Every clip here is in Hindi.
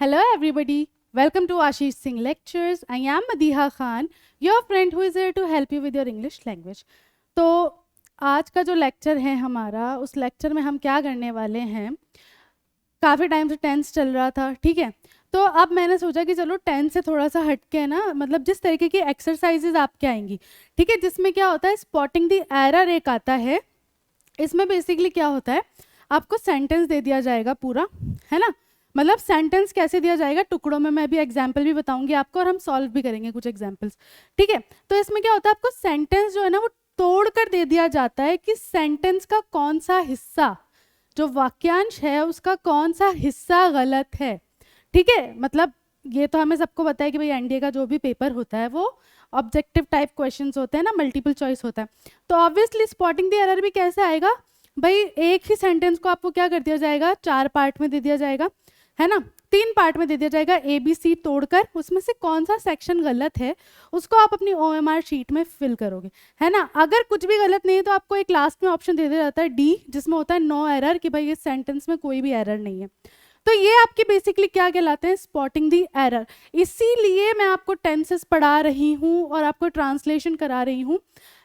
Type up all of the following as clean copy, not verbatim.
Hello, everybody. Welcome to Ashish Singh Lectures. I am Madiha Khan, your friend who is here to help you with your English language. तो आज का जो लेक्चर है हमारा, उस लेक्चर में हम क्या करने वाले हैं, काफ़ी टाइम से टेंस चल रहा था, ठीक है। तो अब मैंने सोचा कि चलो टेंस से थोड़ा सा हटके ना, मतलब जिस तरीके की एक्सरसाइजेज आपके आएंगी, ठीक है, जिसमें क्या होता है, स्पॉटिंग द एरर एक आता है। इसमें बेसिकली क्या होता है, आपको सेंटेंस दे दिया जाएगा पूरा, है ना। मतलब सेंटेंस कैसे दिया जाएगा, टुकड़ों में। मैं भी एग्जाम्पल भी बताऊंगी आपको और हम सॉल्व भी करेंगे कुछ एग्जाम्पल्स, ठीक है। तो इसमें क्या होता है, आपको सेंटेंस जो है ना वो तोड़ कर दे दिया जाता है कि सेंटेंस का कौन सा हिस्सा, जो वाक्यांश है उसका कौन सा हिस्सा गलत है, ठीक है। मतलब ये तो हमें सबको पता है कि भाई एनडीए का जो भी पेपर होता है वो ऑब्जेक्टिव टाइप क्वेश्चंस होते हैं ना, मल्टीपल चॉइस होता है। तो ऑब्वियसली स्पॉटिंग द एरर भी कैसे आएगा भाई, एक ही सेंटेंस को आपको क्या कर दिया जाएगा, 4 पार्ट में दे दिया जाएगा, है ना, 3 पार्ट में दे दिया जाएगा, ए बी सी तोड़कर उसमें से कौन सा सेक्शन गलत है उसको आप अपनी ओएमआर शीट में फिल करोगे, है ना। अगर कुछ भी गलत नहीं है तो आपको एक लास्ट में ऑप्शन दे दिया जाता है डी, जिसमें होता है नो एरर, कि भाई इस सेंटेंस में कोई भी एरर नहीं है। तो ये आपकी बेसिकली क्या कहलाते हैं, स्पॉटिंग दी एरर। इसीलिए मैं आपको टेंसेस पढ़ा रही हूँ और आपको ट्रांसलेशन करा रही हूँ,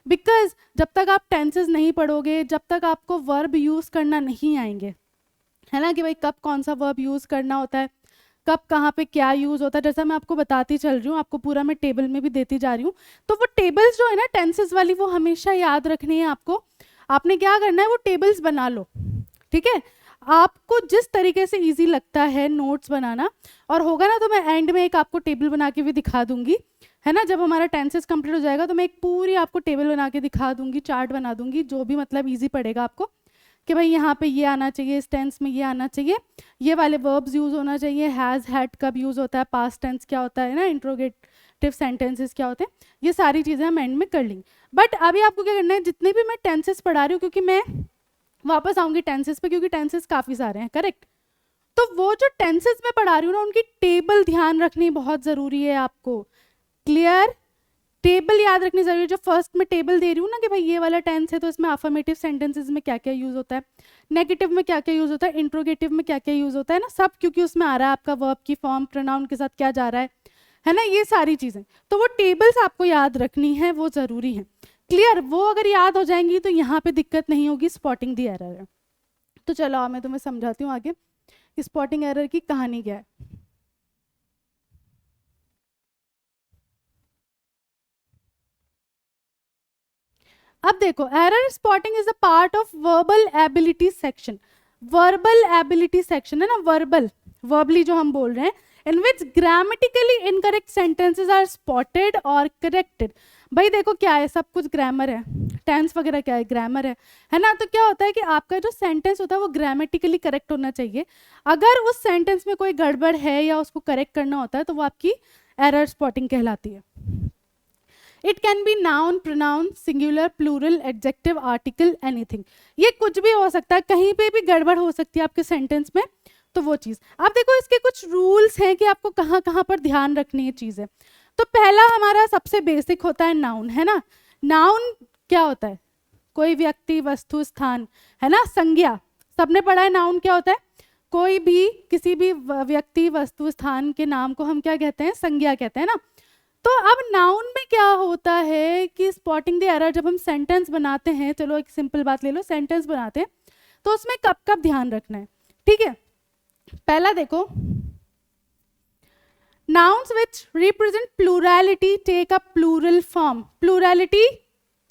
बिकॉज जब तक आप टेंसेस नहीं पढ़ोगे, जब तक आपको वर्ब यूज करना नहीं आएंगे, है ना, कि भाई कब कौन सा वर्ब यूज करना होता है, कब कहाँ पे क्या यूज होता है, जैसा मैं आपको बताती चल रही हूँ, आपको पूरा मैं टेबल में भी देती जा रही हूँ। तो वो टेबल्स जो है ना टेंसेस वाली, वो हमेशा याद रखनी है आपको। आपने क्या करना है, वो टेबल्स बना लो, ठीक है। आपको जिस तरीके से इजी लगता है नोट्स बनाना, और होगा ना तो मैं एंड में एक आपको टेबल बना के भी दिखा दूंगी, है ना। जब हमारा टेंसेस कंप्लीट हो जाएगा तो मैं एक पूरी आपको टेबल बना के दिखा दूंगी, चार्ट बना दूंगी, जो भी मतलब इजी पड़ेगा आपको, कि भाई यहाँ पे ये आना चाहिए, इस टेंस में ये आना चाहिए, ये वाले वर्ब्स यूज होना चाहिए, हैज हैड कब यूज होता है, पास्ट टेंस क्या होता है ना, इंट्रोगेटिव सेंटेंसेस क्या होते हैं, ये सारी चीज़ें हम एंड में कर लेंगे। बट अभी आपको क्या करना है, जितने भी मैं टेंसेस पढ़ा रही हूँ, क्योंकि मैं वापस आऊंगी टेंसेस पे, क्योंकि टेंसेस काफ़ी सारे हैं, करेक्ट। तो वो जो टेंसेस में पढ़ा रही हूँ ना, उनकी टेबल ध्यान रखनी बहुत ज़रूरी है आपको। क्लियर, टेबल याद रखनी जरूरी है। जो फर्स्ट में टेबल दे रही हूँ ना कि भाई ये वाला टेंस है तो इसमें अफर्मेटिव सेंटेंसेस में क्या क्या यूज होता है, नेगेटिव में क्या क्या यूज होता है, इंट्रोगेटिव में क्या क्या यूज होता है ना, सब क्योंकि उसमें आ रहा है आपका वर्ब की फॉर्म, प्रोनाउन के साथ क्या जा रहा है ना, ये सारी चीजें। तो वो टेबल्स आपको याद रखनी है, वो जरूरी है। क्लियर, वो अगर याद हो जाएंगी तो यहाँ पे दिक्कत नहीं होगी, स्पॉटिंग दी एरर है। तो चलो मैं तुम्हें समझाती हूँ आगे स्पॉटिंग एरर की कहानी क्या है। अब देखो, error spotting is a part of verbal ability section. Verbal ability section है ना, वर्बली जो हम बोल रहे हैं, in which grammatically incorrect sentences are spotted और करेक्टेड। भाई देखो क्या है, सब कुछ ग्रामर है, टेंस वगैरह क्या है, ग्रामर है ना। तो क्या होता है कि आपका जो सेंटेंस होता है वो ग्रामेटिकली करेक्ट होना चाहिए। अगर उस सेंटेंस में कोई गड़बड़ है या उसको करेक्ट करना होता है तो वो आपकी एरर स्पॉटिंग कहलाती है। It can be noun, pronoun, singular, plural, adjective, article, anything. ये कुछ भी हो सकता है, कहीं पे भी गड़बड़ हो सकती है आपके सेंटेंस में, तो वो चीज़। अब देखो इसके कुछ रूल्स हैं कि आपको कहाँ कहाँ पर ध्यान रखनी है चीज़ें। तो पहला हमारा सबसे बेसिक होता है नाउन, है ना। नाउन क्या होता है, कोई व्यक्ति, वस्तु, स्थान, है ना, संज्ञा। सबने पढ़ा है नाउन क्या होता है, कोई भी किसी भी व्यक्ति, वस्तु, स्थान के नाम को हम क्या कहते हैं, संज्ञा कहते हैं ना। तो अब नाउन में क्या होता है कि स्पॉटिंग द एरर, जब हम सेंटेंस बनाते हैं, चलो एक सिंपल बात ले लो, सेंटेंस बनाते हैं तो उसमें कब कब ध्यान रखना है, ठीक है। पहला देखो, nouns which represent plurality take a plural form. Plurality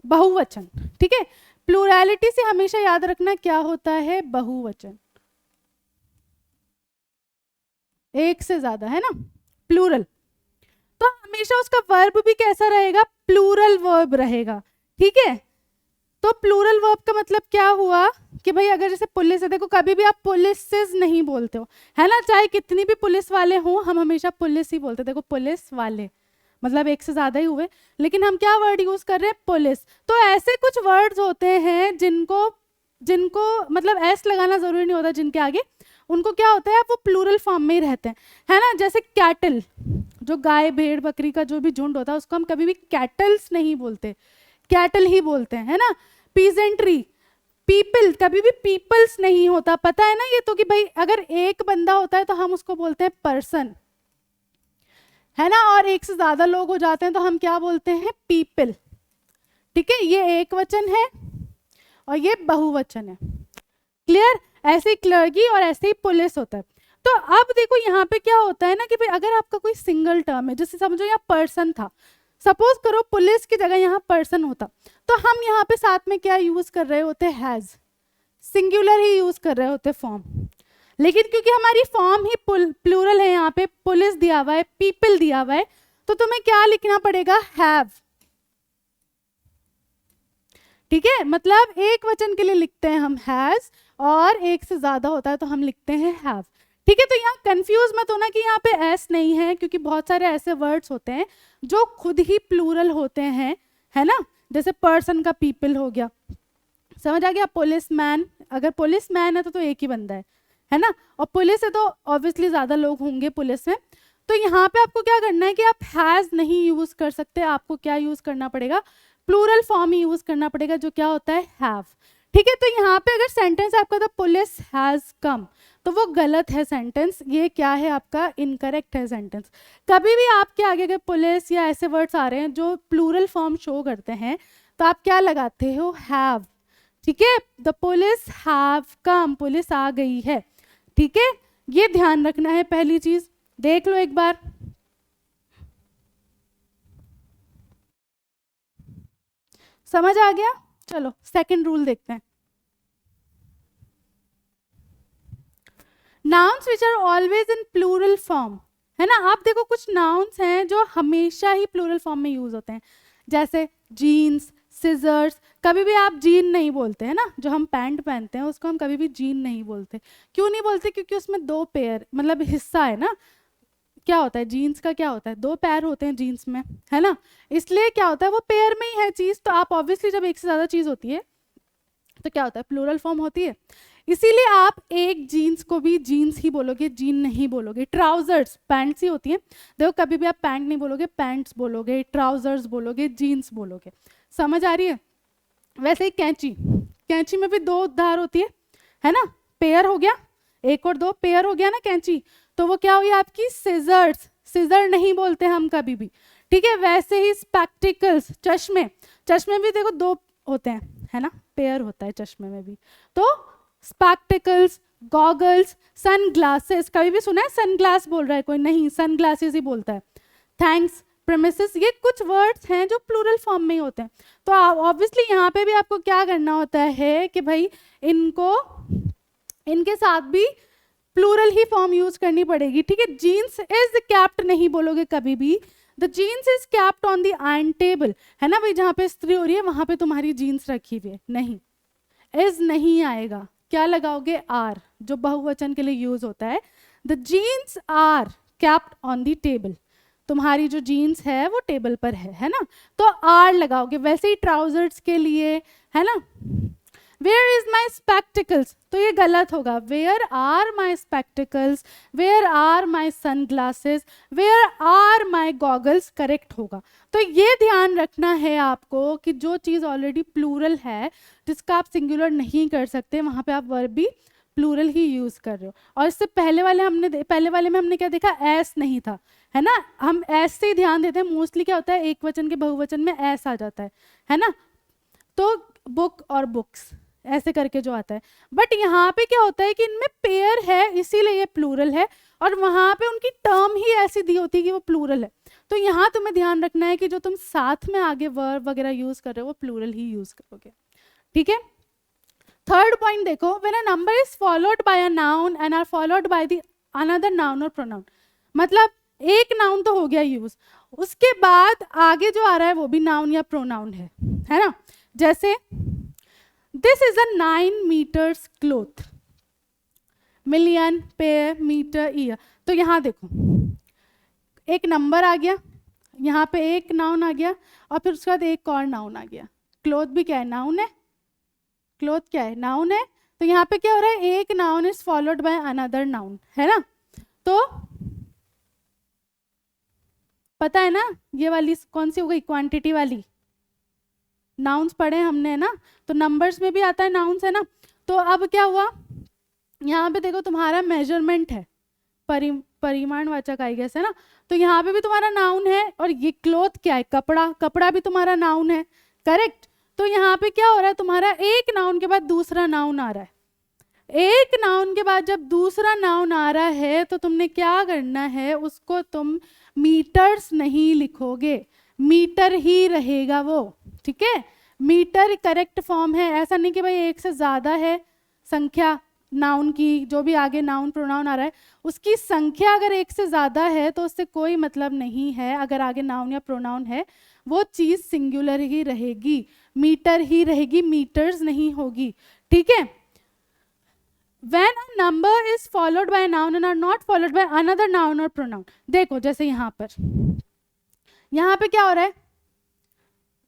बहुवचन, ठीक है। प्लूरैलिटी से हमेशा याद रखना क्या होता है, बहुवचन, एक से ज्यादा, है ना, प्लूरल। तो हमेशा उसका वर्ब भी कैसा रहेगा, प्लूरल वर्ब रहेगा, ठीक है। तो प्लूरल वर्ब का मतलब क्या हुआ कि भाई अगर जैसे पुलिस है, देखो कभी भी आप पुलिसेस नहीं बोलते हो, है ना, चाहे कितनी भी पुलिस वाले हों, हम हमेशा पुलिस ही बोलते हैं। देखो पुलिस वाले मतलब एक से ज्यादा ही हुए, लेकिन हम क्या वर्ड यूज कर रहे हैं, पुलिस। तो ऐसे कुछ वर्ड्स होते हैं जिनको जिनको मतलब एस लगाना जरूरी नहीं होता, जिनके आगे उनको क्या होता है, वो प्लूरल फॉर्म में ही रहते हैं, है ना। जैसे कैटल, जो गाय भेड़ बकरी का जो भी झुंड होता है उसको हम कभी भी कैटल्स नहीं बोलते, कैटल ही बोलते हैं, है ना। पीजेंट्री, पीपल कभी भी पीपल्स नहीं होता, पता है ना ये तो, कि भाई अगर एक बंदा होता है तो हम उसको बोलते हैं पर्सन, है ना, और एक से ज्यादा लोग हो जाते हैं तो हम क्या बोलते हैं, पीपल। ठीक है, ये एक वचन है और ये बहुवचन है। क्लियर? ऐसे ही क्लर्की और ऐसे ही पुलिस होता है। तो अब देखो यहाँ पे क्या होता है ना कि भाई अगर आपका कोई सिंगल टर्म है, जैसे समझो यहाँ पर्सन था, सपोज करो पुलिस की जगह यहाँ पर्सन होता, तो हम यहाँ पे साथ में क्या यूज कर रहे होते, हैज, सिंगुलर ही यूज कर रहे होते फॉर्म। लेकिन क्योंकि हमारी फॉर्म ही प्लूरल है, यहाँ पे पुलिस दिया हुआ है, पीपल दिया हुआ है, तो तुम्हें क्या लिखना पड़ेगा, हैव। ठीक है, मतलब एक वचन के लिए लिखते हैं हम हैज, और एक से ज्यादा होता है तो हम लिखते हैं हैव। ठीक है, तो यहाँ कंफ्यूज मत होना कि यहाँ पे एस नहीं है, क्योंकि बहुत सारे ऐसे वर्ड्स होते हैं जो खुद ही प्लूरल होते हैं, है ना, जैसे पर्सन का पीपल हो गया, समझ आ गया। पुलिस मैन, अगर पुलिस मैन है तो एक ही बंदा है ना, और पुलिस है तो ऑब्वियसली ज्यादा लोग होंगे पुलिस में। तो यहाँ पे आपको क्या करना है कि आप हैज नहीं यूज कर सकते, आपको क्या यूज करना पड़ेगा, प्लूरल फॉर्म ही यूज करना पड़ेगा, जो क्या होता है, हैव। ठीक है, तो यहाँ पे अगर सेंटेंस आपका था पुलिस हैज कम, तो वो गलत है सेंटेंस, ये क्या है आपका, इनकरेक्ट है सेंटेंस। कभी भी आपके आगे अगर पुलिस या ऐसे वर्ड्स आ रहे हैं जो प्लूरल फॉर्म शो करते हैं, तो आप क्या लगाते हो, हैव। ठीक है, the police have come, police आ गई है। ठीक है, ये ध्यान रखना है, पहली चीज देख लो एक बार। समझ आ गया? चलो सेकंड रूल देखते हैं। Nouns which are always in plural form, है ना, आप देखो कुछ नाउन्स हैं जो हमेशा ही प्लूरल फॉर्म में यूज होते हैं, जैसे जीन्स, सिजर्स। कभी भी आप जीन नहीं बोलते, है ना, जो हम पैंट पहनते हैं उसको हम कभी भी जीन नहीं बोलते। क्यों नहीं बोलते? क्योंकि उसमें दो पेयर मतलब हिस्सा है ना, क्या होता है जीन्स का, क्या होता है, दो पैर होते हैं जीन्स में, है ना, इसलिए क्या होता है वो पेयर में ही है चीज। तो आप ऑब्वियसली जब एक से ज्यादा चीज होती है तो क्या होता है, प्लूरल फॉर्म होती है। इसीलिए आप एक जीन्स को भी जीन्स ही बोलोगे, जीन नहीं बोलोगे। ट्राउजर्स पैंट्स ही होती हैं, देखो कभी भी आप पैंट नहीं बोलोगे, पैंट्स बोलोगे, ट्राउजर्स बोलोगे, जीन्स बोलोगे। समझ आ रही है? वैसे ही कैंची, कैंची में भी दो धार होती है ना, पेयर हो गया, एक और दो पेयर हो गया ना कैंची, तो वो क्या हुई आपकी, सिजर्स। सिजर नहीं बोलते हम कभी भी। ठीक है, वैसे ही स्पेक्टिकल्स, चश्मे, चश्मे भी देखो दो होते हैं, है ना, पेयर होता है चश्मे में भी। तो स्पेक्टिकल्स, गॉगल्स, सन ग्लासेस, कभी भी सुना है सन ग्लास बोल रहा है कोई? नहीं, सन ग्लासेस ही बोलता है। थैंक्स, प्रेमिसेस, ये कुछ वर्ड्स हैं जो प्लूरल फॉर्म में ही होते हैं। तो ऑब्वियसली यहाँ पे भी आपको क्या करना होता है कि भाई इनको, इनके साथ भी प्लूरल ही फॉर्म यूज करनी पड़ेगी। ठीक है, जीन्स इज कैप्ट नहीं बोलोगे कभी भी, the jeans is kept on the iron table, है ना भाई, जहाँ पे स्त्री हो रही है वहां पे तुम्हारी जीन्स रखी हुई है, नहीं, इज नहीं आएगा, क्या लगाओगे, आर, जो बहुवचन के लिए यूज होता है। The jeans are kept on the table, तुम्हारी जो जीन्स है वो टेबल पर है ना, तो आर लगाओगे। वैसे ही ट्राउजर्स के लिए, है ना, वेयर इज माई स्पेक्टिकल्स, तो ये गलत होगा, where are my spectacles, where are my sunglasses, where are my goggles, correct होगा। तो ये ध्यान रखना है आपको कि जो चीज़ ऑलरेडी प्लूरल है, जिसका आप सिंगुलर नहीं कर सकते, वहाँ पे आप वर्ब भी प्लूरल ही यूज कर रहे हो। और इससे पहले वाले में हमने क्या देखा, एस नहीं था, है ना, हम एस से ही ध्यान देते हैं मोस्टली। क्या होता है, एक वचन के बहुवचन में एस आ जाता है ना, तो बुक और बुक्स ऐसे करके जो आता है। बट यहाँ पे क्या होता है कि इनमें पेयर है इसीलिए ये प्लूरल है, और वहाँ पे उनकी टर्म ही ऐसी दी होती है कि वो प्लूरल है। तो यहाँ तुम्हें ध्यान रखना है कि जो तुम साथ में आगे वर्ब वगैरह यूज कर रहे हो वो प्लूरल ही यूज करोगे। ठीक है, थर्ड पॉइंट देखो, when a number is followed by a noun and are followed by the another noun और प्रोनाउन, मतलब एक नाउन तो हो गया यूज, उसके बाद आगे जो आ रहा है वो भी नाउन या प्रोनाउन है ना, जैसे this is a 9 meters cloth, million, pair, metre, year. तो यहाँ देखो एक नंबर आ गया, यहाँ पे एक नाउन आ गया, और फिर उसके बाद एक और नाउन आ गया। क्लोथ भी क्या है, नाउन है, क्लोथ क्या है, नाउन है। तो यहाँ पे क्या हो रहा है, एक noun is followed by another noun, है ना। तो पता है ना ये वाली कौन सी हो गई, क्वांटिटी वाली, नाउन्स पढ़े हमने ना, तो नंबर्स में भी आता है नाउन्स, है ना। तो अब क्या हुआ, यहाँ पे देखो तुम्हारा मेजरमेंट है, परिमाणवाचक आई गेस, है ना। तो यहाँ पे भी तुम्हारा नाउन है, और ये क्लोथ क्या है, कपड़ा, कपड़ा भी तुम्हारा नाउन है, करेक्ट। तो यहाँ पे क्या हो रहा है, तुम्हारा एक नाउन के बाद दूसरा नाउन आ रहा है। एक नाउन के बाद जब दूसरा नाउन आ रहा है तो तुमने क्या करना है, उसको तुम मीटर्स नहीं लिखोगे, मीटर ही रहेगा वो, ठीक है। मीटर करेक्ट फॉर्म है, ऐसा नहीं कि भाई एक से ज्यादा है संख्या नाउन की, जो भी आगे नाउन प्रोनाउन आ रहा है उसकी संख्या अगर एक से ज्यादा है तो उससे कोई मतलब नहीं है, अगर आगे नाउन या प्रोनाउन है वो चीज सिंगुलर ही रहेगी, मीटर ही रहेगी, मीटर्स नहीं होगी, ठीक है। When a number is followed by a noun and are not followed by another noun or pronoun, देखो जैसे यहाँ पे क्या हो रहा है,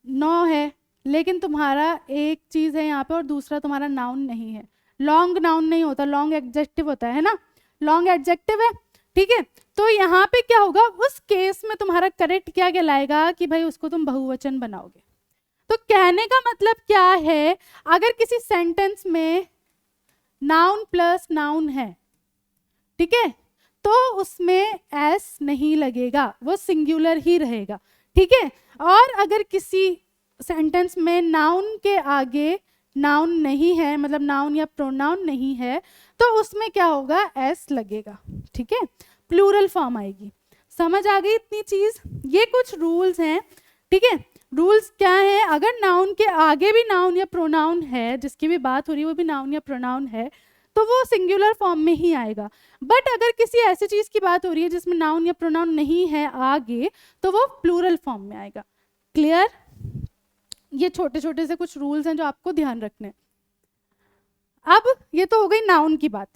9 है, लेकिन तुम्हारा एक चीज है यहाँ पे और दूसरा तुम्हारा नाउन नहीं है। लॉन्ग नाउन नहीं होता, लॉन्ग एडजेक्टिव होता है ना, लॉन्ग एडजेक्टिव है, ठीक है। तो यहाँ पे क्या होगा, उस केस में तुम्हारा करेक्ट क्या कहलाएगा कि भाई उसको तुम बहुवचन बनाओगे। तो कहने का मतलब क्या है, अगर किसी सेंटेंस में नाउन प्लस नाउन है, ठीक है, तो उसमें एस नहीं लगेगा, वो सिंगुलर ही रहेगा, ठीक है। और अगर किसी सेंटेंस में नाउन के आगे नाउन नहीं है, मतलब नाउन या प्रोनाउन नहीं है, तो उसमें क्या होगा, एस लगेगा, ठीक है, प्लूरल फॉर्म आएगी। समझ आ गई इतनी चीज, ये कुछ रूल्स हैं, ठीक है। रूल्स क्या है, अगर नाउन के आगे भी नाउन या प्रोनाउन है, जिसकी भी बात हो रही है वो भी नाउन या प्रोनाउन है, तो वो सिंगुलर फॉर्म में ही आएगा। बट अगर किसी ऐसी चीज की बात हो रही है जिसमें नाउन या प्रोनाउन नहीं है आगे, तो वो प्लूरल फॉर्म में आएगा। क्लियर, ये छोटे छोटे से कुछ रूल्स हैं जो आपको ध्यान रखने हैं। अब ये तो हो गई नाउन की बात,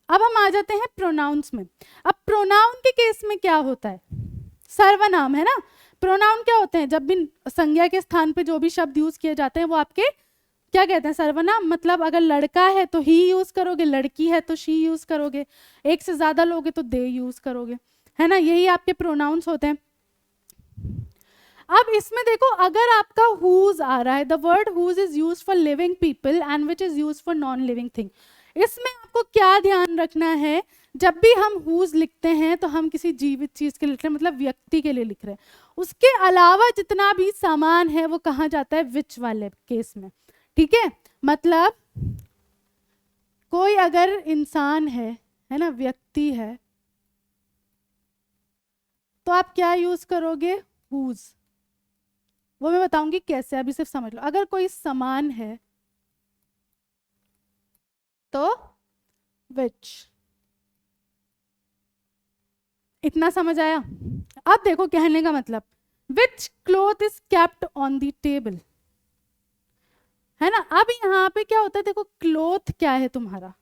अब हम आ जाते हैं प्रोनाउंस में। अब प्रोनाउन के केस में क्या होता है, सर्वनाम है ना। प्रोनाउन क्या होते हैं, जब भी संज्ञा के स्थान पे जो भी शब्द यूज किए जाते हैं वो आपके क्या कहते हैं, सर्वनाम। मतलब अगर लड़का है तो ही यूज करोगे, लड़की है तो शी यूज करोगे, एक से ज्यादा लोगे तो दे यूज करोगे, है ना, यही आपके प्रोनाउंस होते हैं। अब इसमें देखो, अगर आपका हुज आ रहा है, the word whose is used for living people and which is used for non living thing. इसमें आपको क्या ध्यान रखना है, जब भी हम हुज लिखते हैं तो हम किसी जीवित चीज के लिए लिख रहे हैं, मतलब व्यक्ति के लिए लिख रहे हैं। उसके अलावा जितना भी सामान है वो कहाँ जाता है, विच वाले केस में, ठीक है। मतलब कोई अगर इंसान है ना, व्यक्ति है, तो आप क्या यूज करोगे, हुज। वो मैं बताऊंगी कैसे, अभी सिर्फ समझ लो। अगर कोई सामान है तो विच, इतना समझ आया। अब देखो कहने का मतलब, which cloth is kept on the table, है ना। अब यहाँ पे क्या होता है, देखो क्लॉथ क्या है तुम्हारा,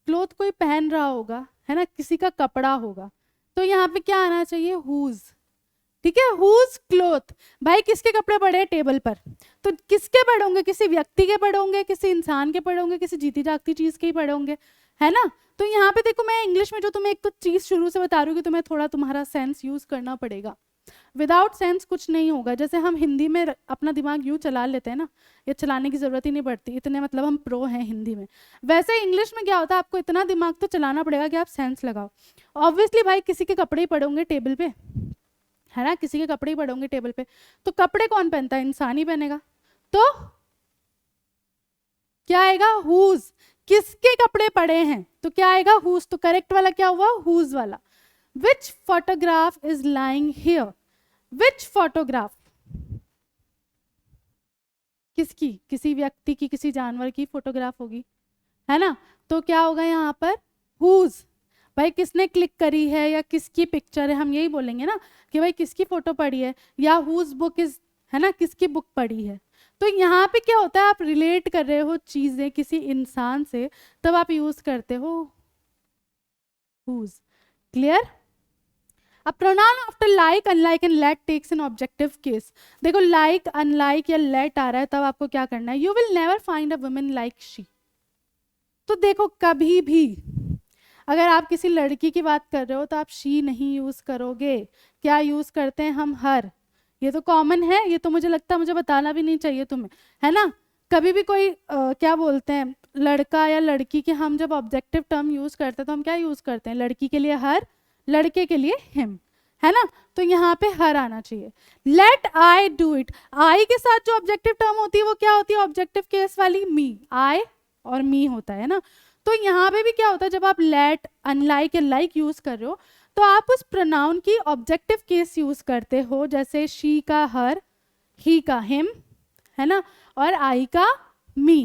क्लॉथ कोई पहन रहा होगा, है ना, किसी का कपड़ा होगा, तो यहाँ पे क्या आना चाहिए, हुज, ठीक है। हुज क्लॉथ, भाई किसके कपड़े पड़े हैं टेबल पर, तो किसके पड़े होंगे, किसी व्यक्ति के पड़े होंगे, किसी इंसान के पड़े होंगे, किसी जीती जागती चीज के ही पड़े होंगे, है ना। तो यहाँ पे देखो, मैं इंग्लिश में जो तुम्हें एक तो चीज शुरू से बता रही हूँ कि तुम्हें थोड़ा तुम्हारा सेंस यूज करना पड़ेगा, विदाउट सेंस कुछ नहीं होगा। जैसे हम हिंदी में अपना दिमाग यूं चला लेते हैं ना, ये चलाने की जरूरत ही नहीं पड़ती, इतने मतलब हम प्रो हैं हिंदी में। वैसे इंग्लिश में क्या होता है, आपको इतना दिमाग तो चलाना पड़ेगा कि आप सेंस लगाओ। ऑब्वियसली भाई किसी के कपड़े ही पड़े होंगे टेबल पे, है ना, किसी के कपड़े ही पड़े होंगे टेबल पे, तो कपड़े कौन पहनता है, इंसान ही पहनेगा, तो क्या आएगा, हुज। किसके कपड़े पड़े हैं तो क्या आएगा, हुज। तो करेक्ट वाला क्या हुआ, हुज वाला। Which photograph is lying here, which photograph, किसकी, किसी व्यक्ति की, किसी जानवर की फोटोग्राफ होगी, है ना। तो क्या होगा यहाँ पर, हुज। भाई किसने क्लिक करी है या किसकी पिक्चर है, हम यही बोलेंगे ना कि भाई किसकी फोटो पड़ी है, या हुज बुक इज, है ना, किसकी बुक पड़ी है। तो यहाँ पे क्या होता है, आप रिलेट कर रहे हो चीजें किसी इंसान से, तब आप यूज करते हो whose. Clear. A pronoun after like, unlike and let takes an objective case. देखो like, unlike या let आ रहा है, तब आपको क्या करना है, you will never find a woman like she. तो देखो कभी भी अगर आप किसी लड़की की बात कर रहे हो तो आप she नहीं यूज करोगे, क्या यूज करते हैं हम, हर। ये तो कॉमन है, ये तो मुझे लगता है मुझे बताना भी नहीं चाहिए तुम्हें, है ना। कभी भी कोई क्या बोलते हैं लड़का या लड़की के, हम जब ऑब्जेक्टिव टर्म यूज करते हैं तो हम क्या यूज करते हैं, लड़की के लिए हर, लड़के के लिए हिम, है ना। तो यहाँ पे हर आना चाहिए। लेट आई डू इट, आई के साथ जो ऑब्जेक्टिव टर्म होती है वो क्या होती है, ऑब्जेक्टिव केस वाली मी, आई और मी होता है ना। तो यहाँ पे भी क्या होता है, जब आप लेट, अनलाइक या लाइक यूज कर रहे हो तो आप उस प्रोनाउन की ऑब्जेक्टिव केस यूज करते हो, जैसे शी का हर, ही का हिम, है ना, और आई का मी,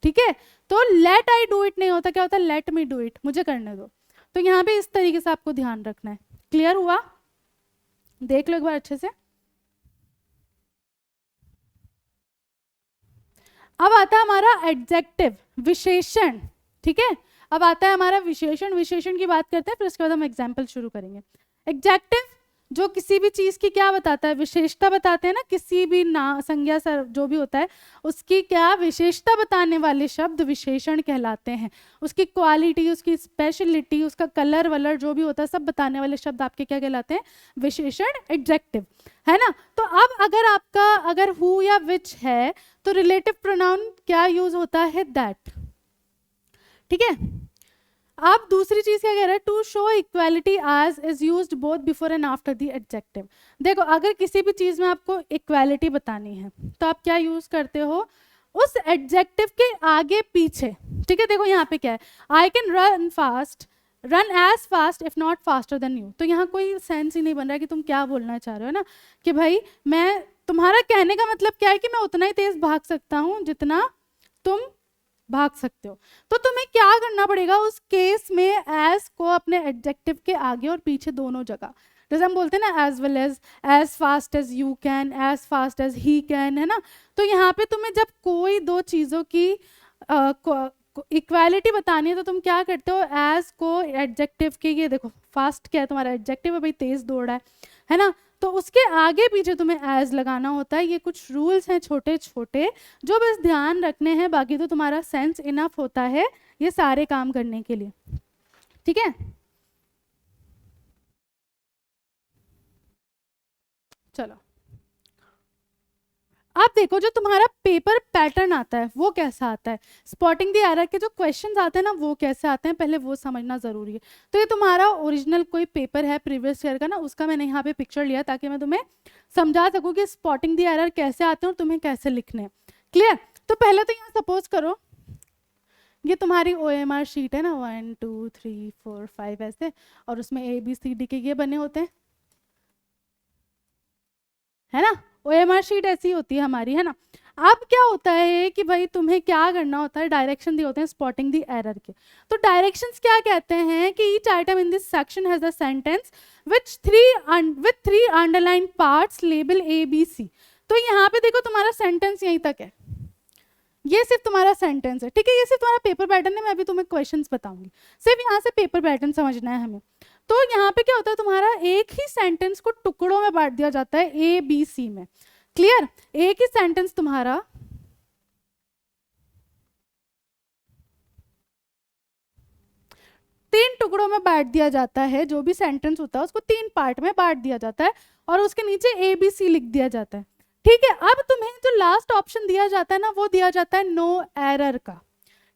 ठीक है। तो लेट आई डू इट नहीं होता, क्या होता है, लेट मी डू इट, मुझे करने दो। तो यहाँ पे इस तरीके से आपको ध्यान रखना है। क्लियर हुआ, देख लो एक बार अच्छे से। अब आता है हमारा एडजेक्टिव, विशेषण, ठीक है। अब आता है हमारा विशेषण, विशेषण की बात करते हैं फिर उसके बाद हम एग्जाम्पल शुरू करेंगे। एडजेक्टिव जो किसी भी चीज की क्या बताता है, विशेषता बताते हैं ना, किसी भी ना संज्ञा सर जो भी होता है उसकी क्या विशेषता बताने वाले शब्द विशेषण कहलाते हैं। उसकी क्वालिटी, उसकी स्पेशलिटी, उसका कलर वलर जो भी होता है सब बताने वाले शब्द आपके क्या कहलाते हैं, विशेषण, एडजेक्टिव, है ना। तो अब अगर आपका अगर हु या विच है तो रिलेटिव प्रोनाउन क्या यूज होता है, दैट, ठीक है। अब दूसरी चीज क्या कह रहा है, to show equality as is used both before and after the adjective. देखो अगर किसी भी चीज में आपको इक्वालिटी बतानी है तो आप क्या यूज करते हो, उस एडजेक्टिव के आगे पीछे, ठीक है। देखो यहाँ पे क्या है, I can run fast, run as fast if not faster than you. तो यहाँ कोई सेंस ही नहीं बन रहा है कि तुम क्या बोलना चाह रहे हो ना, कि भाई मैं, तुम्हारा कहने का मतलब क्या है कि मैं उतना ही तेज भाग सकता हूँ जितना तुम भाग सकते हो। तो तुम्हें क्या करना पड़ेगा उस केस में, एज को अपने एडजेक्टिव के आगे और पीछे दोनों जगह, जैसे हम बोलते हैं ना as well as fast as you can, as fast as he can, है ना। तो यहाँ पे तुम्हें जब कोई दो चीज़ों की इक्वालिटी बतानी है तो तुम क्या करते हो, एज को एडजेक्टिव के, ये देखो फास्ट क्या है तुम्हारा एडजेक्टिव है, भाई तेज दौड़ रहा है ना, तो उसके आगे पीछे तुम्हें एज लगाना होता है। ये कुछ रूल्स हैं छोटे छोटे जो बस ध्यान रखने हैं, बाकी तो तुम्हारा सेंस इनफ होता है ये सारे काम करने के लिए, ठीक है। चलो अब देखो जो तुम्हारा पेपर पैटर्न आता है वो कैसा आता है, स्पॉटिंग द एरर के जो क्वेश्चंस आते हैं ना वो कैसे आते हैं, पहले वो समझना जरूरी है। तो ये तुम्हारा ओरिजिनल कोई पेपर है प्रीवियस ईयर का ना, उसका मैंने यहाँ पे पिक्चर लिया ताकि मैं तुम्हें समझा सकूँ कि स्पॉटिंग द एरर कैसे आते हैं और तुम्हें कैसे लिखने हैं। क्लियर। तो पहले तो यहाँ सपोज करो ये तुम्हारी OMR शीट है ना, 1 2 3 4 5 ऐसे, और उसमें ABCD के ये बने होते हैं, है ना। OMR शीट ऐसी होती है हमारी, है ना। अब क्या होता है कि भाई तुम्हें क्या करना होता है, डायरेक्शन दिए होते हैं स्पॉटिंग द एरर के। तो डायरेक्शंस क्या कहते हैं कि each item in this section has a sentence with three underline parts label ABC। तो यहाँ पे देखो तुम्हारा सेंटेंस यहीं तक है, ये सिर्फ तुम्हारा सेंटेंस है, ठीक है। ये सिर्फ तुम्हारा पेपर पैटर्न है, मैं अभी तुम्हें क्वेश्चंस बताऊंगी, सिर्फ यहाँ से पेपर पैटर्न समझना है हमें। तो यहाँ पे क्या होता है, तुम्हारा एक ही सेंटेंस को टुकड़ों में बांट दिया जाता है ABC में। क्लियर। एक ही सेंटेंस तुम्हारा तीन टुकड़ों में बांट दिया जाता है, जो भी सेंटेंस होता है उसको तीन पार्ट में बांट दिया जाता है और उसके नीचे ABC लिख दिया जाता है, ठीक है। अब तुम्हें जो लास्ट ऑप्शन दिया जाता है ना वो दिया जाता है नो एरर का,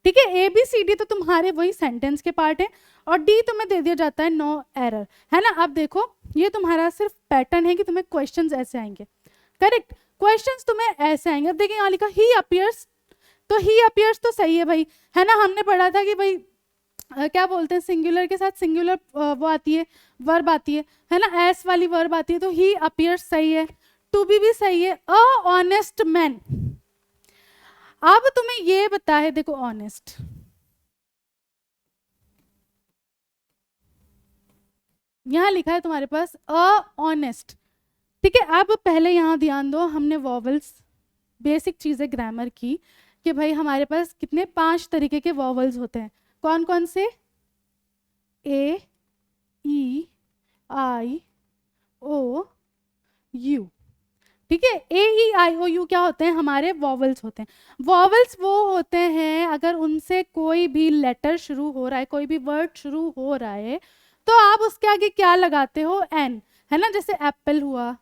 ठीक है। ABCD तो तुम्हारे वही सेंटेंस के पार्ट है और D तुम्हें दे दिया जाता है नो एरर, है ना। अब देखो ये तुम्हारा सिर्फ पैटर्न है कि तुम्हें क्वेश्चंस ऐसे आएंगे, करेक्ट, क्वेश्चंस तुम्हें ऐसे आएंगे। अब देखिए यहाँ लिखा ही अपीयर्स, तो ही अपीयर्स तो सही है भाई, है ना। हमने पढ़ा था कि भाई क्या बोलते हैं, सिंगुलर के साथ सिंगुलर वो आती है, वर्ब आती है ना, एस वाली वर्ब आती है, तो ही अपीयर्स सही है, टू बी भी सही है। अ ऑनेस्ट मैन, अब तुम्हें ये बता है, देखो ऑनेस्ट, यहां लिखा है तुम्हारे पास अ ऑनेस्ट, ठीक है। अब पहले यहां ध्यान दो, हमने वॉवल्स बेसिक चीजें ग्रामर की कि भाई हमारे पास कितने 5 तरीके के वॉवल्स होते हैं, कौन कौन से, A E I O U, ठीक है। AEIOU क्या होते हैं, हमारे वॉवल्स होते हैं। वॉवल्स वो होते हैं अगर उनसे कोई भी लेटर शुरू हो रहा है, कोई भी वर्ड शुरू हो रहा है तो आप उसके आगे क्या लगाते हो, एन, है ना। जैसे एप्पल हुआ,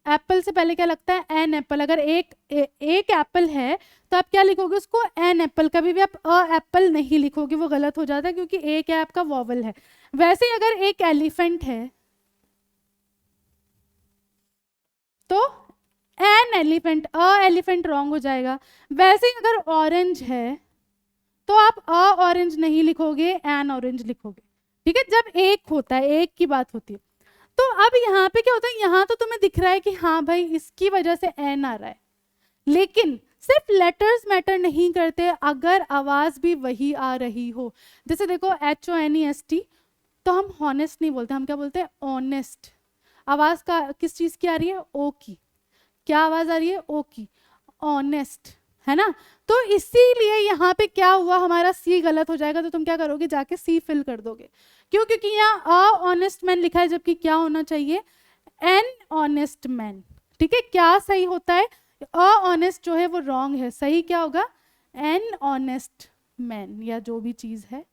एप्पल से पहले क्या लगता है, एन एप्पल। अगर एक एप्पल है तो आप क्या लिखोगे उसको, एन एप्पल। कभी भी आप अ एप्पल नहीं लिखोगे, वो गलत हो जाता है क्योंकि एक है आपका वॉवल है। वैसे ही अगर एक एलिफेंट है तो an elephant, a elephant wrong हो जाएगा। वैसे ही अगर ऑरेंज है तो आप अ ऑरेंज नहीं लिखोगे, एन ऑरेंज लिखोगे। ठीक है, जब एक होता है, एक की बात होती है। तो अब यहाँ पे क्या होता है, यहाँ तो तुम्हें दिख रहा है कि हाँ भाई इसकी वजह से एन आ रहा है, लेकिन सिर्फ लेटर्स मैटर नहीं करते, अगर आवाज भी वही आ रही हो। जैसे देखो HONEST, तो हम हॉनेस्ट नहीं बोलते, हम क्या बोलते हैं, ऑनेस्ट। आवाज का किस चीज की आ रही है, ओ की। क्या आवाज आ रही है, ओ की, ऑनेस्ट, है ना। तो इसीलिए यहाँ पे क्या हुआ, हमारा सी गलत हो जाएगा। तो तुम क्या करोगे, जाके सी फिल कर दोगे। क्यों, क्योंकि यहाँ अ ऑनेस्ट मैन लिखा है, जबकि क्या होना चाहिए, एन ऑनेस्ट मैन। ठीक है, क्या सही होता है, अ ऑनेस्ट जो है वो रॉन्ग है, सही क्या होगा, एन ऑनेस्ट मैन, या जो भी चीज है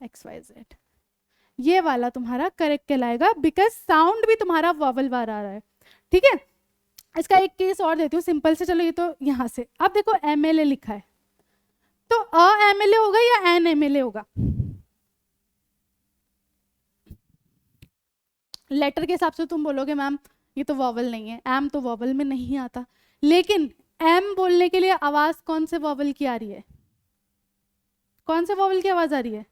XYZ, ये वाला तुम्हारा करेक्ट कहलाएगा, बिकॉज साउंड भी तुम्हारा वॉवल बार आ रहा है। ठीक है, इसका एक केस और देती हूँ सिंपल से। चलो ये तो यहाँ से, अब देखो MLA लिखा है, तो अ MLA होगा या एन MLA होगा, लेटर के हिसाब से तुम बोलोगे मैम ये तो वॉवल नहीं है, एम तो वॉवल में नहीं आता। लेकिन एम बोलने के लिए आवाज कौन से वॉवल की आ रही है, कौन से वॉवल की आवाज आ रही है,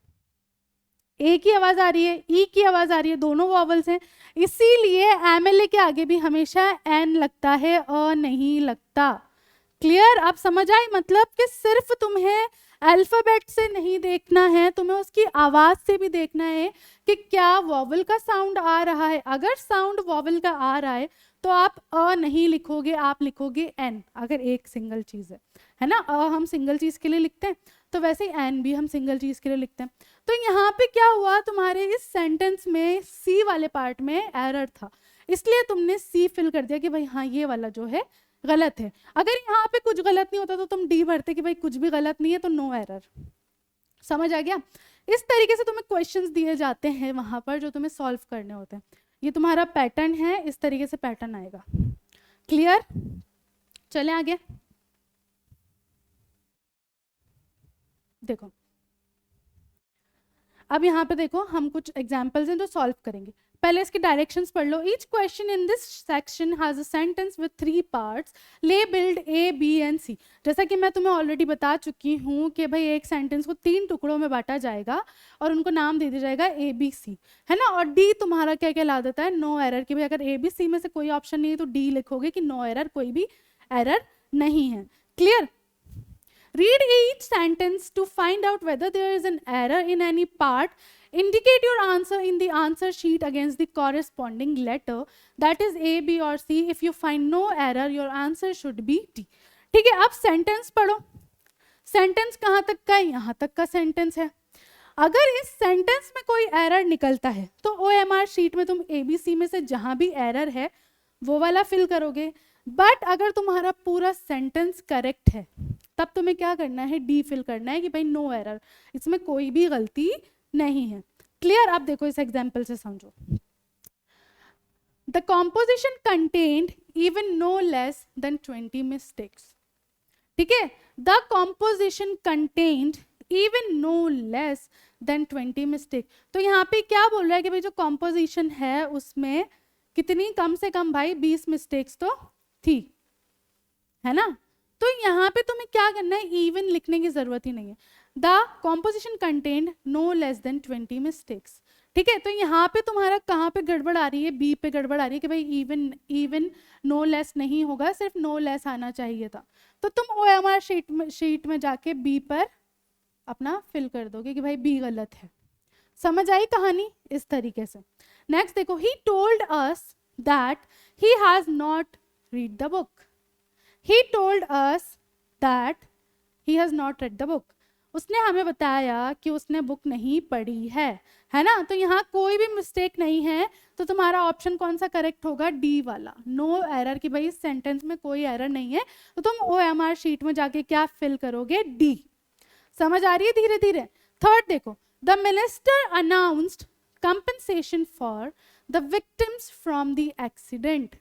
ए की आवाज आ रही है, ई की आवाज आ रही है, दोनों वॉवल्स हैं। इसीलिए MLA के आगे भी हमेशा एन लगता है, अ नहीं लगता। क्लियर, आप समझ आए, मतलब कि सिर्फ तुम्हें अल्फाबेट से नहीं देखना है, तुम्हें उसकी आवाज से भी देखना है कि क्या वॉवल का साउंड आ रहा है। अगर साउंड वॉवल का आ रहा है तो आप अ नहीं लिखोगे, आप लिखोगे एन, अगर एक सिंगल चीज है ना। अ हम सिंगल चीज के लिए लिखते हैं, तो वैसे ही एन भी हम सिंगल चीज के लिए लिखते हैं। तो यहाँ पे क्या हुआ, तुम्हारे इस सेंटेंस में सी वाले पार्ट में एरर था, इसलिए तुमने सी फिल कर दिया कि भाई हाँ ये वाला जो है गलत है। अगर यहाँ पे कुछ गलत नहीं होता तो तुम डी भरते कि भाई कुछ भी गलत नहीं है, तो नो एरर। समझ आ गया। इस तरीके से तुम्हें क्वेश्चंस दिए जाते हैं वहां पर, जो तुम्हें सॉल्व करने होते हैं। ये तुम्हारा पैटर्न है, इस तरीके से पैटर्न आएगा। क्लियर, चले आगे। देखो अब यहाँ पे देखो, हम कुछ एग्जाम्पल्स हैं जो सॉल्व करेंगे। पहले इसके डायरेक्शंस पढ़ लो। Each question in this section has a sentence with 3 parts labelled A, B and C। जैसा कि मैं तुम्हें ऑलरेडी बता चुकी हूँ कि भाई एक सेंटेंस को 3 टुकड़ों में बांटा जाएगा और उनको नाम दे दिया जाएगा A, B, C, है ना। और D तुम्हारा क्या कहला देता है, नो एरर। कि भाई अगर A, B, C में से कोई ऑप्शन नहीं है तो D लिखोगे कि नो एरर, कोई भी एरर नहीं है। Clear. Read each sentence to find out whether there is an error in any part. Indicate your answer in the answer sheet against the corresponding letter, that is A, B or C. If you find no error, your answer should be D. ठीक है, अब सेंटेंस पढ़ो। सेंटेंस कहाँ तक का है, यहाँ तक का सेंटेंस है। अगर इस सेंटेंस में कोई एरर निकलता है तो OMR शीट में तुम ABC में से जहां भी एरर है वो वाला फिल करोगे। बट अगर तुम्हारा पूरा सेंटेंस करेक्ट है तब तुम्हें क्या करना है, डी फिल करना है कि भाई नो एरर, इसमें कोई भी गलती नहीं है। क्लियर। अब देखो इस एग्जांपल से समझो। The composition contained even know less than 20 mistakes. ठीक है, the composition contained even know less than 20 mistake. तो यहाँ पे क्या बोल रहा है कि भाई जो कॉम्पोजिशन है उसमें कितनी, कम से कम भाई 20 मिस्टेक्स तो थी, है ना। तो यहाँ पे तुम्हें क्या करना है, इवन लिखने की जरूरत ही नहीं है। The composition contained no less than 20 mistakes. ठीक है, तो यहाँ पे तुम्हारा कहाँ पे गड़बड़ आ रही है, बी पे गड़बड़ आ रही है कि भाई इवन नो लेस नहीं होगा, सिर्फ नो लेस आना चाहिए था। तो तुम OMR शीट में जाके बी पर अपना फिल कर दोगे कि भाई बी गलत है। समझ आई कहानी, इस तरीके से। नेक्स्ट देखो, he told us that he has not read the book. He told us that he has not read the book. उसने हमें बताया कि उसने बुक नहीं पढ़ी है ना। तो यहाँ कोई भी मिस्टेक नहीं है, तो तुम्हारा ऑप्शन कौन सा करेक्ट होगा, डी वाला, नो एरर, कि भाई इस सेंटेंस में कोई एरर नहीं है। तो तुम OMR शीट में जाके क्या फिल करोगे, डी। समझ आ रही है धीरे धीरे। थर्ड देखो, the minister announced compensation for the victims from the accident.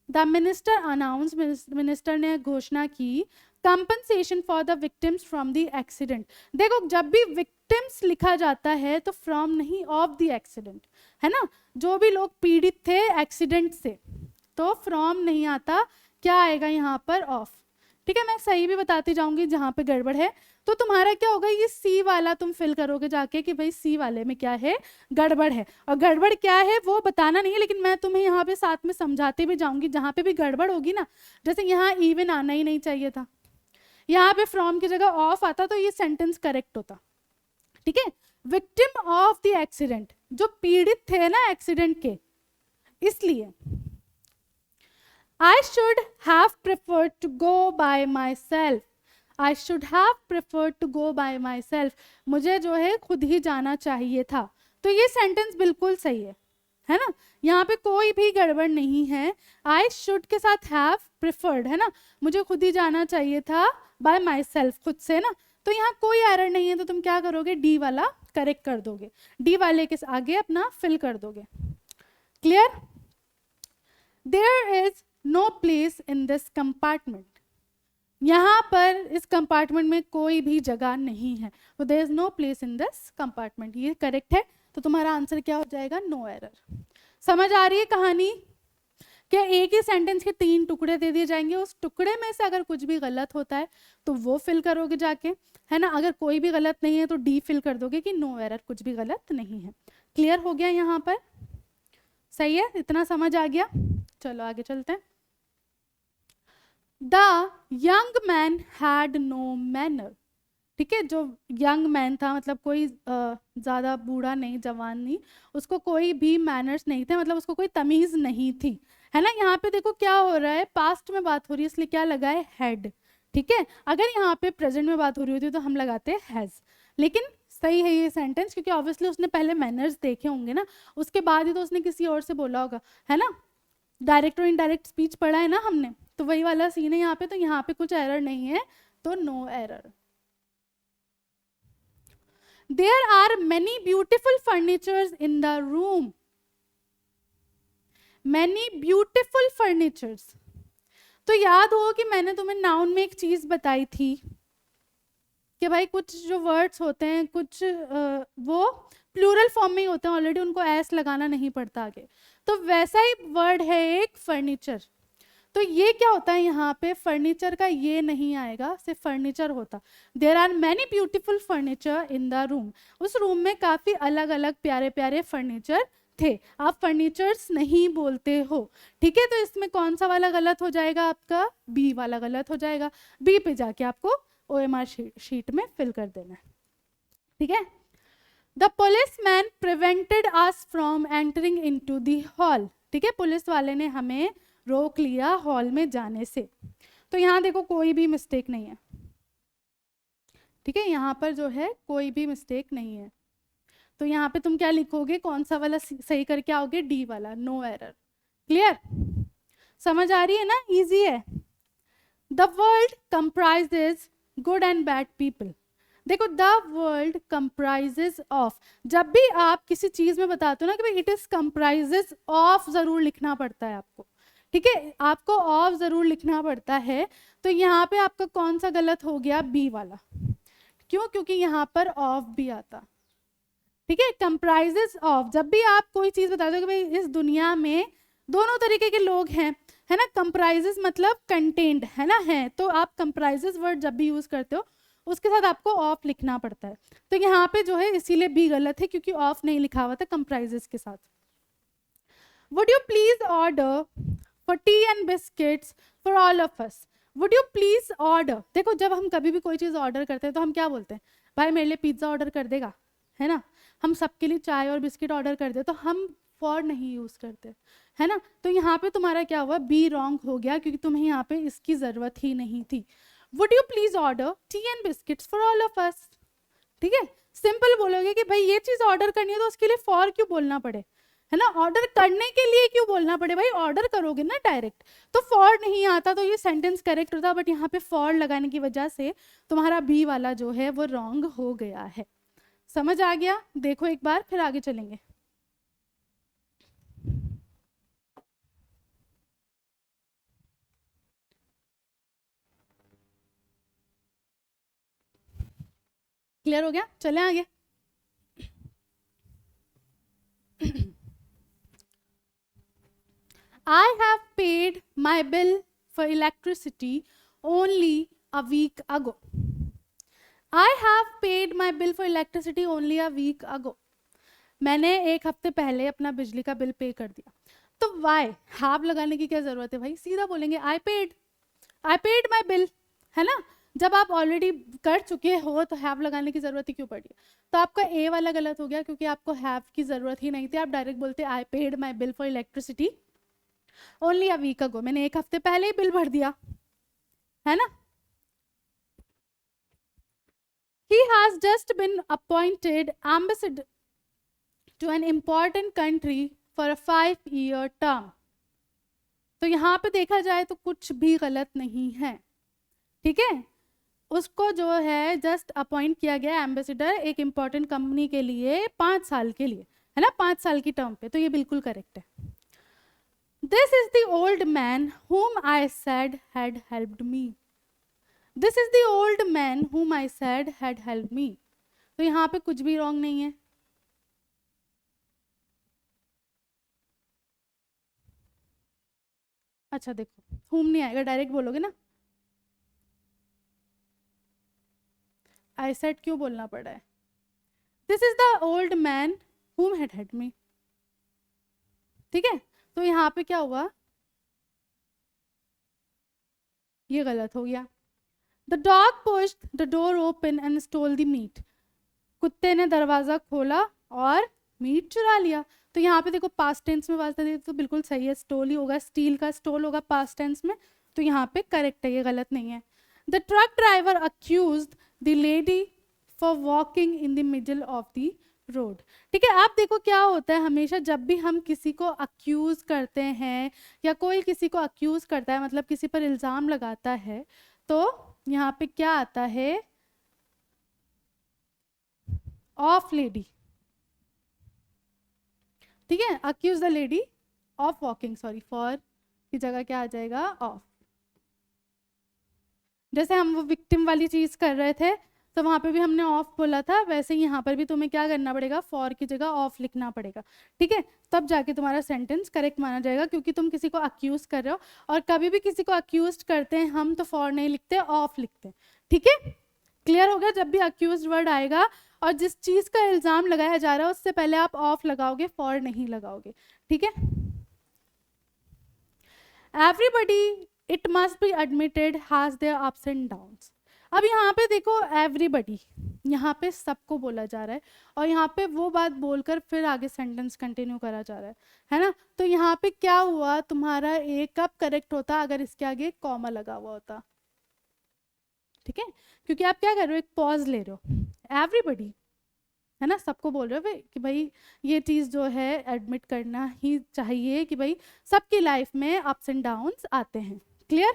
The minister announce, minister ने घोषणा की, compensation for the victims from the accident. देखो जब भी विक्टिम्स लिखा जाता है तो फ्रॉम नहीं, ऑफ द एक्सीडेंट, है ना, जो भी लोग पीड़ित थे एक्सीडेंट से, तो फ्रॉम नहीं आता, क्या आएगा यहाँ पर, ऑफ। ठीक है, मैं सही भी बताती जाऊंगी जहाँ पे गड़बड़ है। तो तुम्हारा क्या होगा, ये सी वाला तुम फिल करोगे जाके कि भाई सी वाले में क्या है, गड़बड़ है। और गड़बड़ क्या है वो बताना नहीं है, लेकिन मैं तुम्हें यहाँ पे साथ में समझाते भी जाऊंगी। जहाँ पे भी गड़बड़ होगी ना, जैसे यहाँ इवन आना ही नहीं चाहिए था, यहाँ पे फ्रॉम की जगह ऑफ आता तो ये सेंटेंस करेक्ट होता। ठीक है, विक्टिम ऑफ द एक्सीडेंट, जो पीड़ित थे ना एक्सीडेंट के, इसलिए I should have preferred to go by myself. I should have preferred to go by myself. मुझे जो है खुद ही जाना चाहिए था। तो ये सेंटेंस बिल्कुल सही है ना, यहाँ पे कोई भी गड़बड़ नहीं है। I should के साथ have preferred है ना, मुझे खुद ही जाना चाहिए था, by myself, खुद से ना, तो यहाँ कोई एरर नहीं है। तो तुम क्या करोगे, डी वाला करेक्ट कर दोगे, डी वाले के आगे अपना फिल कर दोगे। Clear? There is no place in this compartment. यहाँ पर इस कंपार्टमेंट में कोई भी जगह नहीं है, तो there is no place in this compartment, ये करेक्ट है। तो तुम्हारा आंसर क्या हो जाएगा, नो एरर। समझ आ रही है कहानी? क्या एक ही सेंटेंस के 3 टुकड़े दे दिए जाएंगे, उस टुकड़े में से अगर कुछ भी गलत होता है तो वो फिल करोगे जाके, है ना, अगर कोई भी गलत नहीं है तो डी फिल कर दोगे कि नो एरर, कुछ भी गलत नहीं है। क्लियर हो गया यहाँ पर? सही है, इतना समझ आ गया? चलो आगे चलते हैं। The young man had no manner. ठीक है, जो यंग मैन था मतलब कोई ज़्यादा बूढ़ा नहीं, जवान नहीं, उसको कोई भी मैनर्स नहीं थे, मतलब उसको कोई तमीज़ नहीं थी, है ना। यहाँ पे देखो क्या हो रहा है, पास्ट में बात हो रही है इसलिए क्या लगा है, हैड। ठीक है, अगर यहाँ पे प्रेजेंट में बात हो रही होती तो हम लगाते हैं हैज़। लेकिन सही है ये सेंटेंस, क्योंकि ऑब्वियसली उसने पहले मैनर्स देखे होंगे ना, उसके बाद ही तो उसने किसी और से बोला होगा, है ना। डायरेक्ट और इनडायरेक्ट स्पीच पढ़ा है ना हमने, तो वही वाला सीन है यहाँ पे। तो यहाँ पे कुछ एरर नहीं है, तो no error. There are many beautiful furnitures in the room. Many beautiful furnitures. तो याद हो कि मैंने तुम्हें नाउन में एक चीज बताई थी कि भाई कुछ जो वर्ड्स होते हैं कुछ वो प्लूरल फॉर्म में ही होते हैं, ऑलरेडी उनको एस लगाना नहीं पड़ता आगे। तो वैसा ही वर्ड है एक फर्नीचर। तो ये क्या होता है, यहाँ पे फर्नीचर का ये नहीं आएगा, सिर्फ फर्नीचर होता। There are many beautiful furniture in the room. उस रूम में काफी अलग अलग प्यारे प्यारे फर्नीचर थे, आप फर्नीचर्स नहीं बोलते हो। ठीक है, तो इसमें कौन सा वाला गलत हो जाएगा, आपका बी वाला गलत हो जाएगा। बी पे जाके आपको OMR शीट में फिल कर देना है। ठीक है, the police man prevented us from entering into the hall. ठीक है, पुलिस वाले ने हमें रोक लिया हॉल में जाने से। तो यहाँ देखो कोई भी मिस्टेक नहीं है। ठीक है, यहाँ पर जो है कोई भी मिस्टेक नहीं है। तो यहाँ पे तुम क्या लिखोगे, कौन सा वाला सही करके आओगे, डी वाला, नो एरर। क्लियर? समझ आ रही है ना, इजी है। The world comprises good and bad people. देखो द वर्ल्ड कंप्राइजेज ऑफ, जब भी आप किसी चीज में बताते हो ना कि भाई इट इज कंप्राइजेज ऑफ, जरूर लिखना पड़ता है आपको। ठीक है, आपको ऑफ जरूर लिखना पड़ता है। तो यहाँ पे आपका कौन सा गलत हो गया, बी वाला। क्यों? क्योंकि यहाँ पर ऑफ भी आता। ठीक है, कंप्राइजेज ऑफ, जब भी आप कोई चीज बताते हो कि भाई इस दुनिया में दोनों तरीके के लोग हैं, है ना, कंप्राइजेज मतलब कंटेंट, है ना, है, तो आप कंप्राइजेज वर्ड जब भी यूज करते हो उसके साथ आपको ऑफ लिखना पड़ता है। तो यहाँ पे जो है इसीलिए बी गलत है, क्योंकि ऑफ नहीं लिखा हुआ था कंप्राइजेज के साथ। Would you please order for T and biscuits for all of us. Would you please order, देखो जब हम कभी भी कोई चीज़ ऑर्डर करते हैं तो हम क्या बोलते हैं, भाई मेरे लिए पिज्ज़ा ऑर्डर कर देगा, है ना। हम सबके लिए चाय और बिस्किट ऑर्डर कर दे तो हम फॉर नहीं यूज़ करते, है ना। तो यहाँ पे तुम्हारा क्या हुआ, बी रॉन्ग हो गया, क्योंकि तुम्हें यहाँ पे इसकी ज़रूरत ही नहीं थी। Would you please order T and biscuits for all of us. ठीक है, सिंपल बोलोगे कि भाई ये चीज़ ऑर्डर करनी है तो उसके लिए फॉर क्यों बोलना पड़े, है ना, ऑर्डर करने के लिए क्यों बोलना पड़े, भाई ऑर्डर करोगे ना डायरेक्ट, तो फॉर नहीं आता तो ये सेंटेंस करेक्ट होता, बट यहाँ पे फॉर लगाने की वजह से तुम्हारा बी वाला जो है वो रॉन्ग हो गया है। समझ आ गया? देखो एक बार, फिर आगे चलेंगे। क्लियर हो गया? चले आगे। I have paid my bill for electricity only a week ago. I have paid my bill for electricity only a week ago. मैंने एक हफ्ते पहले अपना बिजली का बिल पे कर दिया। तो वाई हैव लगाने की क्या जरूरत है भाई? सीधा बोलेंगे आई पेड माई बिल, है ना। जब आप ऑलरेडी कर चुके हो तो हैव लगाने की जरूरत ही क्यों पड़ी है? तो आपका ए वाला गलत हो गया, क्योंकि आपको हैव की जरूरत ही नहीं थी। आप डायरेक्ट बोलते I paid my bill for electricity only a week ago, मैंने एक हफ्ते पहले ही बिल भर दिया, है ना। He has just been appointed ambassador to an important country for a 5-year term. तो यहाँ पे देखा जाए तो कुछ भी गलत नहीं है, ठीक है। उसको जो है जस्ट अपॉइंट किया गया एम्बेसडर एक इंपॉर्टेंट कंपनी के लिए 5 साल के लिए, है ना, 5 साल की टर्म पे। तो ये बिल्कुल करेक्ट है। This is the old man whom I said had helped me. This is the old man whom I said had helped me. तो यहाँ पे कुछ भी रॉन्ग नहीं है। अच्छा देखो, whom नहीं आएगा, डायरेक्ट बोलोगे ना। I said क्यों बोलना पड़ा है? This is the old man whom had helped me, ठीक है। तो यहाँ पे क्या हुआ? ये गलत हो गया। The dog pushed the door open and stole the meat. कुत्ते ने दरवाजा खोला और मीट चुरा लिया। तो यहाँ पे देखो पास्ट टेंस में वास्ता दे तो बिल्कुल सही है, स्टोल ही होगा, स्टील का स्टोल होगा पास्ट टेंस में, तो यहाँ पे करेक्ट है, ये गलत नहीं है। The truck driver accused the lady for walking in the middle of the road. ठीक है। आप देखो क्या होता है, हमेशा जब भी हम किसी को अक्यूज करते हैं या कोई किसी को अक्यूज करता है, मतलब किसी पर इल्जाम लगाता है, तो यहाँ पे क्या आता है? ऑफ लेडी, ठीक है। Accuse the lady of walking, sorry, for की जगह क्या आ जाएगा? ऑफ। जैसे हम वो विक्टिम वाली चीज कर रहे थे तो वहां पे भी हमने ऑफ बोला था, वैसे ही यहाँ पर भी तुम्हें क्या करना पड़ेगा? फॉर की जगह ऑफ लिखना पड़ेगा, ठीक है। तब जाके तुम्हारा सेंटेंस करेक्ट माना जाएगा, क्योंकि तुम किसी को अक्यूज कर रहे हो। और कभी भी किसी को अक्यूज करते हैं हम तो फॉर नहीं लिखते, ऑफ लिखते हैं, ठीक है। क्लियर हो गया? जब भी अक्यूज वर्ड आएगा और जिस चीज का इल्जाम लगाया जा रहा है उससे पहले आप ऑफ लगाओगे, फॉर नहीं लगाओगे, ठीक है। Everybody it must be admitted has their ups and downs. अब यहाँ पे देखो एवरीबडी, यहाँ पे सबको बोला जा रहा है और यहाँ पे वो बात बोलकर फिर आगे सेंटेंस कंटिन्यू करा जा रहा है ना। तो यहाँ पे क्या हुआ? तुम्हारा ए कब करेक्ट होता? अगर इसके आगे कॉमा लगा हुआ होता, ठीक है। क्योंकि आप क्या कर रहे हो? एक पॉज ले रहे हो। एवरीबडी, है ना, सबको बोल रहे हो कि भाई ये चीज़ जो है एडमिट करना ही चाहिए कि भाई सबकी लाइफ में अप्स एंड डाउन्स आते हैं। Clear?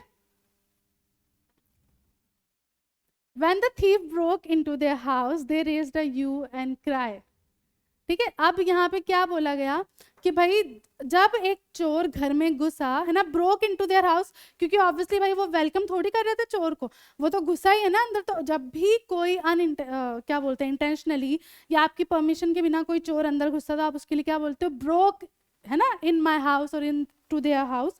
When the thief broke into their house, they raised a hue and cry. ठीक है। अब यहाँ पे क्या बोला गया कि भाई जब एक चोर घर में घुसा, है ना, ब्रोक इनटू देयर हाउस, क्योंकि ऑब्वियसली भाई वो वेलकम थोड़ी कर रहे थे चोर को, वो तो घुसा ही है ना अंदर। तो जब भी कोई क्या बोलते हैं, इंटेंशनली या आपकी परमिशन के बिना कोई चोर अंदर घुसता तो आप उसके लिए क्या बोलते हो? ब्रोक, है ना, इन माई हाउस और इन टू देयर हाउस,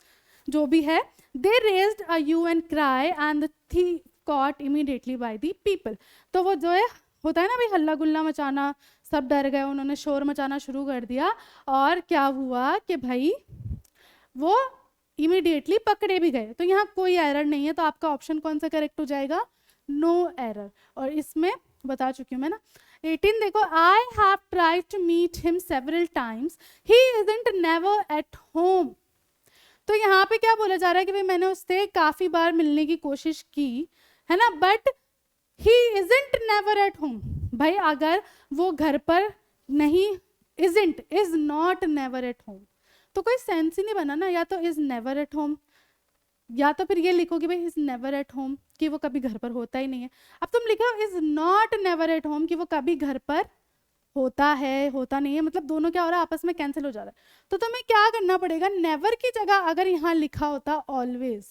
जो भी है। They raised a hue and cry and the thief caught immediately by the people. तो वो जो है होता है ना भाई, हल्ला गुल्ला मचाना, सब डर गए, उन्होंने शोर मचाना शुरू कर दिया और क्या हुआ कि भाई वो इमीडिएटली पकड़े भी गए। तो यहाँ कोई एरर नहीं है, तो आपका ऑप्शन कौन सा करेक्ट हो जाएगा? No error. और इसमें बता चुकी हूँ मैं ना। 18 देखो, I have tried to meet him several times, he isn't never at home. तो यहाँ पे क्या बोला जा रहा है कि भाई मैंने उससे काफी बार मिलने की कोशिश की, है ना, but he isn't never at home. भाई अगर वो घर पर नहीं, isn't, is not, never at home, तो कोई सेंस ही नहीं बना ना। या तो इज नेवर एट होम या तो फिर ये लिखो कि भाई इज नेवर एट होम, कि वो कभी घर पर होता ही नहीं है। अब तुम लिखो is not never at home, कि वो कभी घर पर होता है, होता नहीं है, मतलब दोनों क्या हो रहा है? आपस में कैंसिल हो जा रहा है। तो तुम्हें क्या करना पड़ेगा? नेवर की जगह अगर यहाँ लिखा होता ऑलवेज,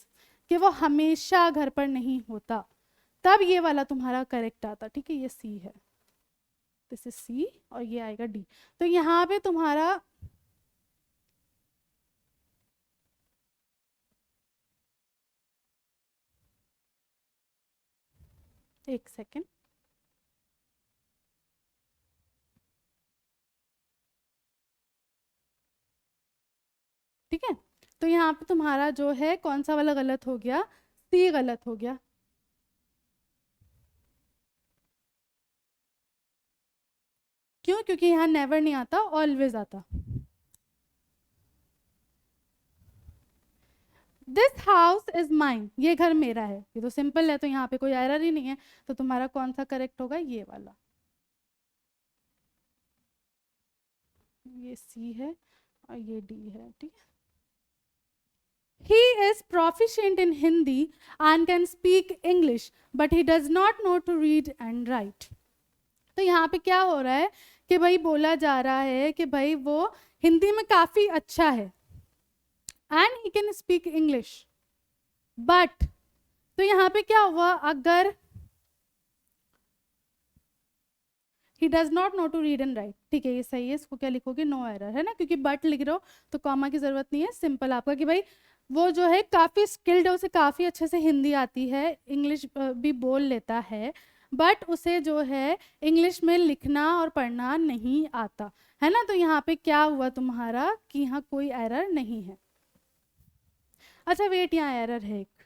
कि वो हमेशा घर पर नहीं होता, तब ये वाला तुम्हारा करेक्ट आता, ठीक है। ये सी है। दिस इज सी और ये आएगा डी। तो यहाँ पे तुम्हारा एक सेकेंड, ठीक है। तो यहाँ पे तुम्हारा जो है कौन सा वाला गलत हो गया, सी गलत हो गया। क्यों? क्योंकि यहाँ नेवर नहीं आता, ऑलवेज आता। दिस हाउस इज माइन, ये घर मेरा है, ये तो सिंपल है, तो यहाँ पे कोई एरर ही नहीं है। तो तुम्हारा कौन सा करेक्ट होगा, ये वाला, ये सी है और ये डी है, ठीक है। He is proficient in Hindi and can speak English, but he does not know to read and write. तो यहाँ पे क्या हो रहा है कि भाई बोला जा रहा है कि भाई वो हिंदी में काफी अच्छा है and he can speak English, but तो यहाँ पे क्या हुआ, अगर he does not know to read and write, ठीक है ये सही है, इसको क्या लिखोगे, नो एरर है ना, क्योंकि बट लिख रहे हो तो कॉमा की जरूरत नहीं है, सिंपल आपका कि भाई वो जो है काफ़ी स्किल्ड है, उसे काफ़ी अच्छे से हिंदी आती है, इंग्लिश भी बोल लेता है, बट उसे जो है इंग्लिश में लिखना और पढ़ना नहीं आता है ना। तो यहाँ पे क्या हुआ तुम्हारा कि यहाँ कोई एरर नहीं है। अच्छा वेट, यहाँ एरर है एक,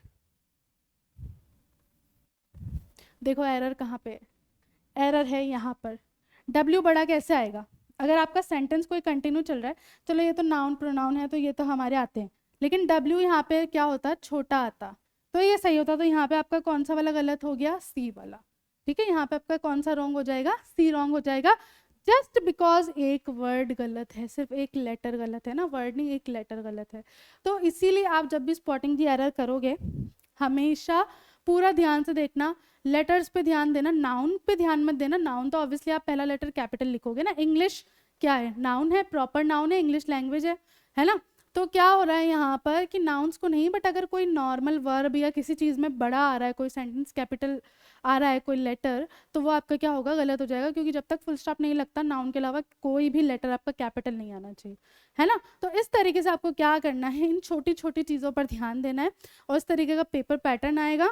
देखो एरर कहाँ पे, एरर है यहाँ पर। W बड़ा कैसे आएगा, अगर आपका सेंटेंस कोई कंटिन्यू चल रहा है, चलो ये तो नाउन प्रोनाउन है तो ये तो हमारे आते हैं, लेकिन W यहाँ पे क्या होता है, छोटा आता, तो ये सही होता। तो यहाँ पे आपका कौन सा वाला गलत हो गया, सी वाला, ठीक है। यहाँ पे आपका कौन सा रॉन्ग हो जाएगा, सी रॉन्ग हो जाएगा, जस्ट बिकॉज एक वर्ड गलत है, सिर्फ एक लेटर गलत है ना, वर्ड नहीं एक लेटर गलत है। तो इसीलिए आप जब भी स्पॉटिंग दी एरर करोगे हमेशा पूरा ध्यान से देखना, लेटर्स पे ध्यान देना, नाउन पे ध्यान मत देना। नाउन तो ऑब्वियसली आप पहला लेटर कैपिटल लिखोगे ना, इंग्लिश क्या है, नाउन है, प्रॉपर नाउन है, इंग्लिश लैंग्वेज है ना। तो क्या हो रहा है यहाँ पर कि नाउन्स को नहीं, बट अगर कोई नॉर्मल वर्ब या किसी चीज़ में बड़ा आ रहा है, कोई सेंटेंस कैपिटल आ रहा है, कोई लेटर, तो वो आपका क्या होगा, गलत हो जाएगा, क्योंकि जब तक फुल स्टॉप नहीं लगता नाउन के अलावा कोई भी लेटर आपका कैपिटल नहीं आना चाहिए, है ना। तो इस तरीके से आपको क्या करना है, इन छोटी छोटी चीज़ों पर ध्यान देना है, और इस तरीके का पेपर पैटर्न आएगा,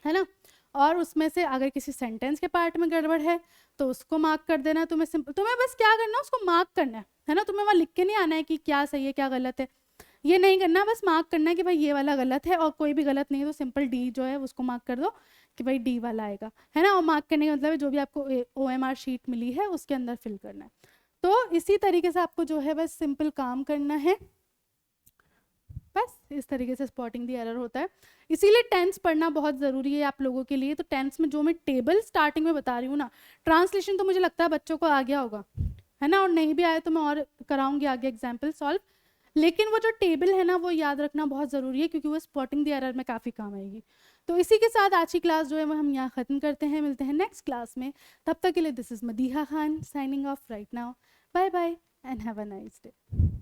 है ना। और उसमें से अगर किसी सेंटेंस के पार्ट में गड़बड़ है तो उसको मार्क कर देना। तुम्हें सिंपल, तुम्हें बस क्या करना है, उसको मार्क करना है ना। तुम्हें वहाँ लिख के नहीं आना है कि क्या सही है क्या गलत है, ये नहीं करना, बस मार्क करना है कि भाई ये वाला गलत है, और कोई भी गलत नहीं है तो सिंपल डी जो है उसको मार्क कर दो कि भाई डी वाला आएगा, है ना। और मार्क करने का मतलब है जो भी आपको OMR शीट मिली है उसके अंदर फिल करना है। तो इसी तरीके से आपको जो है बस सिंपल काम करना है, बस इस तरीके से स्पॉटिंग दी एरर होता है। इसीलिए टेंस पढ़ना बहुत ज़रूरी है आप लोगों के लिए। तो टेंस में जो मैं टेबल स्टार्टिंग में बता रही हूँ ना, ट्रांसलेशन तो मुझे लगता है बच्चों को आ गया होगा, है ना, और नहीं भी आए तो मैं और कराऊंगी आगे एग्जाम्पल सॉल्व, लेकिन वो जो टेबल है ना वो याद रखना बहुत ज़रूरी है, क्योंकि वो स्पॉटिंग दी एरर में काफ़ी काम आएगी। तो इसी के साथ आज की क्लास जो है वो हम यहाँ ख़त्म करते हैं, मिलते हैं नेक्स्ट क्लास में। तब तक के लिए this is Madiha Khan signing off right now, bye bye and have a nice day.